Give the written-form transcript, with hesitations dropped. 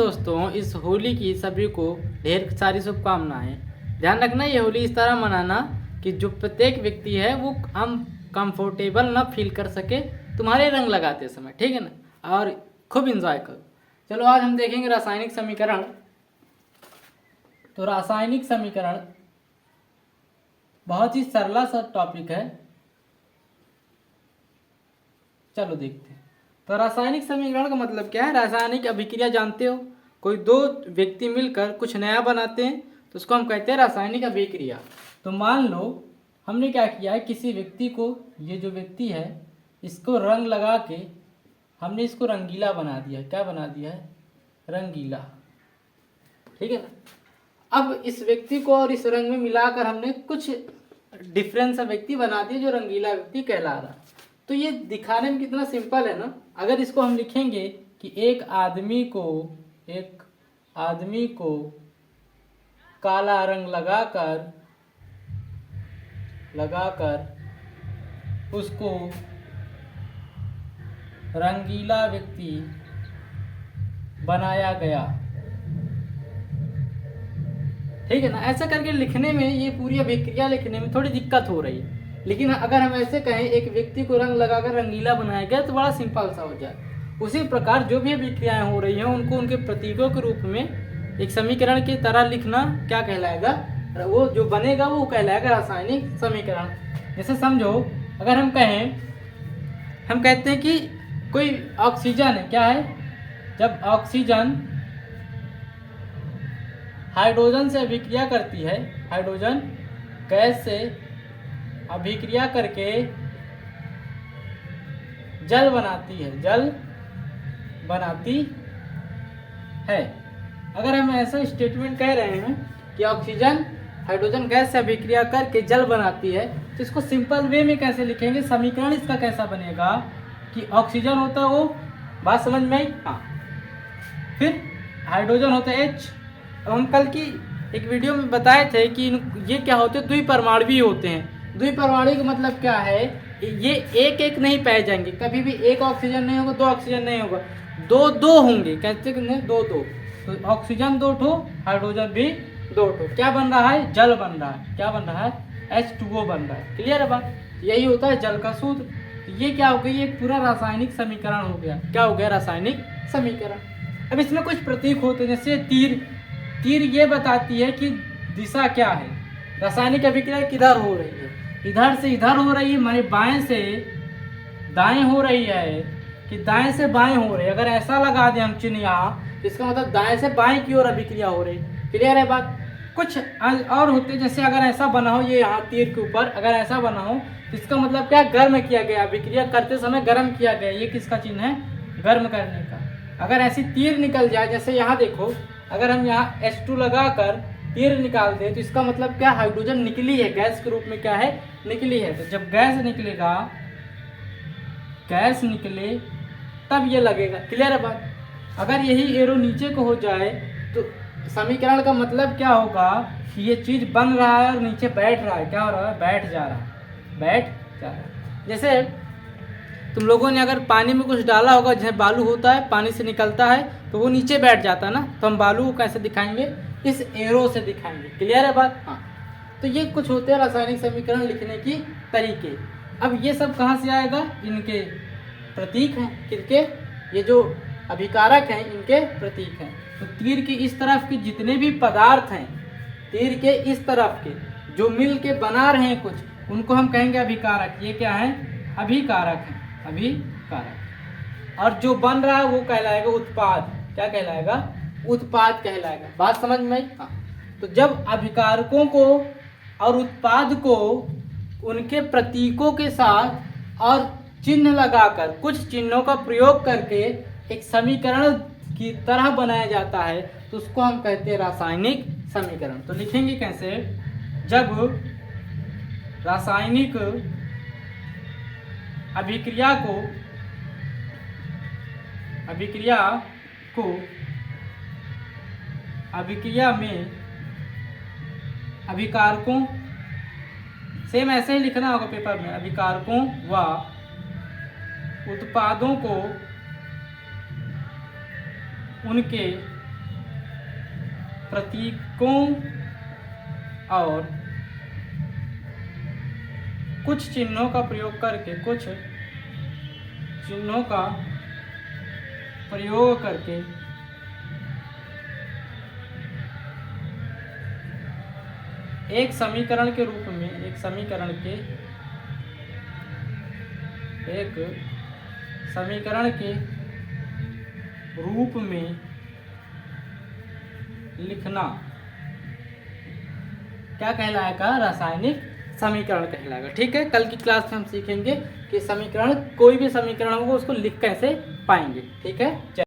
दोस्तों, इस होली की सभी को ढेर सारी शुभकामनाएं। ध्यान रखना, ये होली इस तरह मनाना कि जो प्रत्येक व्यक्ति है वो कंफर्टेबल ना फील कर सके तुम्हारे रंग लगाते समय, ठीक है ना, और खूब इंजॉय करो। चलो आज हम देखेंगे रासायनिक समीकरण। तो रासायनिक समीकरण बहुत ही सरला सा टॉपिक है, चलो देखते हैं। तो रासायनिक समीकरण का मतलब क्या है? रासायनिक अभिक्रिया जानते हो, कोई दो व्यक्ति मिलकर कुछ नया बनाते हैं तो उसको हम कहते हैं रासायनिक अभिक्रिया। तो मान लो हमने क्या किया है, किसी व्यक्ति को, ये जो व्यक्ति है इसको रंग लगा के हमने इसको रंगीला बना दिया। क्या बना दिया है? रंगीला, ठीक है ना। अब इस व्यक्ति को और इस रंग में मिलाकर हमने कुछ डिफरेंस व्यक्ति बना दिया जो रंगीला व्यक्ति कहला रहा। तो ये दिखाने में कितना सिंपल है ना। अगर इसको हम लिखेंगे कि एक आदमी को काला रंग लगाकर उसको रंगीला व्यक्ति बनाया गया, ठीक है ना। ऐसा करके लिखने में, ये पूरी अभिक्रिया लिखने में थोड़ी दिक्कत हो रही है। लेकिन अगर हम ऐसे कहें एक व्यक्ति को रंग लगाकर रंगीला बनाया गया तो बड़ा सिंपल सा हो जाए। उसी प्रकार जो भी अभिक्रियाएं हो रही हैं उनको उनके प्रतीकों के रूप में एक समीकरण की तरह लिखना क्या कहलाएगा? वो जो बनेगा वो कहलाएगा रासायनिक समीकरण। जैसे समझो, अगर हम कहते हैं कि कोई ऑक्सीजन है, क्या है? जब ऑक्सीजन हाइड्रोजन से अभिक्रिया करती है, हाइड्रोजन गैस से अभिक्रिया करके जल बनाती है। अगर हम ऐसा स्टेटमेंट कह रहे हैं कि ऑक्सीजन हाइड्रोजन गैस से अभिक्रिया करके जल बनाती है, तो इसको सिंपल वे में कैसे लिखेंगे? समीकरण इसका कैसा बनेगा कि ऑक्सीजन होता है वो, बात समझ में आई? हाँ। फिर हाइड्रोजन होता है H। अब हम कल की एक वीडियो में बताए थे कि ये क्या होते हैं? द्विपरमाणुवी होते हैं। द्विपरमाणु का मतलब क्या है? ये एक एक नहीं पाए जाएंगे, कभी भी एक ऑक्सीजन नहीं होगा, दो ऑक्सीजन नहीं होगा, दो दो होंगे। कैसे? दो दो, तो ऑक्सीजन दो ठो, हाइड्रोजन भी दो ठो। क्या बन रहा है? जल बन रहा है। क्या बन रहा है? H2O बन रहा है। क्लियर है बात? यही होता है जल का सूत्र। तो ये क्या हो गया? ये पूरा रासायनिक समीकरण हो गया। क्या हो गया? रासायनिक समीकरण। अब इसमें कुछ प्रतीक होते हैं, जैसे तीर ये बताती है कि दिशा क्या है, रासायनिक अभिक्रिया किधर हो रही है। इधर से इधर हो रही है, माने बाएं से दाएं हो रही है कि दाएं से बाएं हो रही है। अगर ऐसा लगा दें हम चिन्ह यहाँ, तो इसका मतलब दाएं से बाएं की ओर अभिक्रिया हो रही है। क्लियर है बात? कुछ और होते, जैसे अगर ऐसा बना हो, ये यहाँ तीर के ऊपर अगर ऐसा बना हो तो इसका मतलब क्या? गर्म किया गया, अभिक्रिया करते समय गर्म किया गया। ये किसका चिन्ह है? गर्म करने का। अगर ऐसी तीर निकल जाए, जैसे यहाँ देखो, अगर हम यहाँ H2 लगाकर तीर निकाल दे तो इसका मतलब क्या? हाइड्रोजन निकली है, गैस के रूप में क्या है? निकली है। तो जब गैस निकले तब ये लगेगा। क्लियर है बात? अगर यही एरो नीचे को हो जाए तो समीकरण का मतलब क्या होगा कि ये चीज बन रहा है और नीचे बैठ रहा है। क्या हो रहा है? बैठ जा रहा है। जैसे तुम लोगों ने अगर पानी में कुछ डाला होगा, जैसे बालू होता है, पानी से निकलता है तो वो नीचे बैठ जाता है ना, तो हम बालू को कैसे दिखाएंगे? इस एरो से दिखाएंगे। क्लियर है बात? हाँ। तो ये कुछ होते हैं रासायनिक समीकरण लिखने की तरीके। अब ये सब कहाँ से आएगा? इनके प्रतीक हैं। किनके? ये जो अभिकारक हैं इनके प्रतीक हैं। तो तीर की इस तरफ के जितने भी पदार्थ हैं, तीर के इस तरफ के जो मिल के बना रहे हैं कुछ, उनको हम कहेंगे अभिकारक। ये क्या है? अभिकारक है, अभिकारक। और जो बन रहा है वो कहलाएगा उत्पाद। क्या कहलाएगा? उत्पाद कहलाएगा। बात समझ में आई? हाँ। तो जब अभिकारकों को और उत्पाद को उनके प्रतीकों के साथ और चिन्ह लगाकर, कुछ चिन्हों का प्रयोग करके एक समीकरण की तरह बनाया जाता है, तो उसको हम कहते हैं रासायनिक समीकरण। तो लिखेंगे कैसे? जब रासायनिक अभिक्रिया में अभिकारकों, सेम ऐसे ही लिखना होगा पेपर में, अभिकारकों व उत्पादों को उनके प्रतीकों और कुछ चिन्हों का प्रयोग करके एक समीकरण के रूप में लिखना क्या कहलाएगा? रासायनिक समीकरण कहलाएगा। ठीक है, कल की क्लास में हम सीखेंगे कि कोई भी समीकरण होगा उसको लिख कैसे पाएंगे। ठीक है।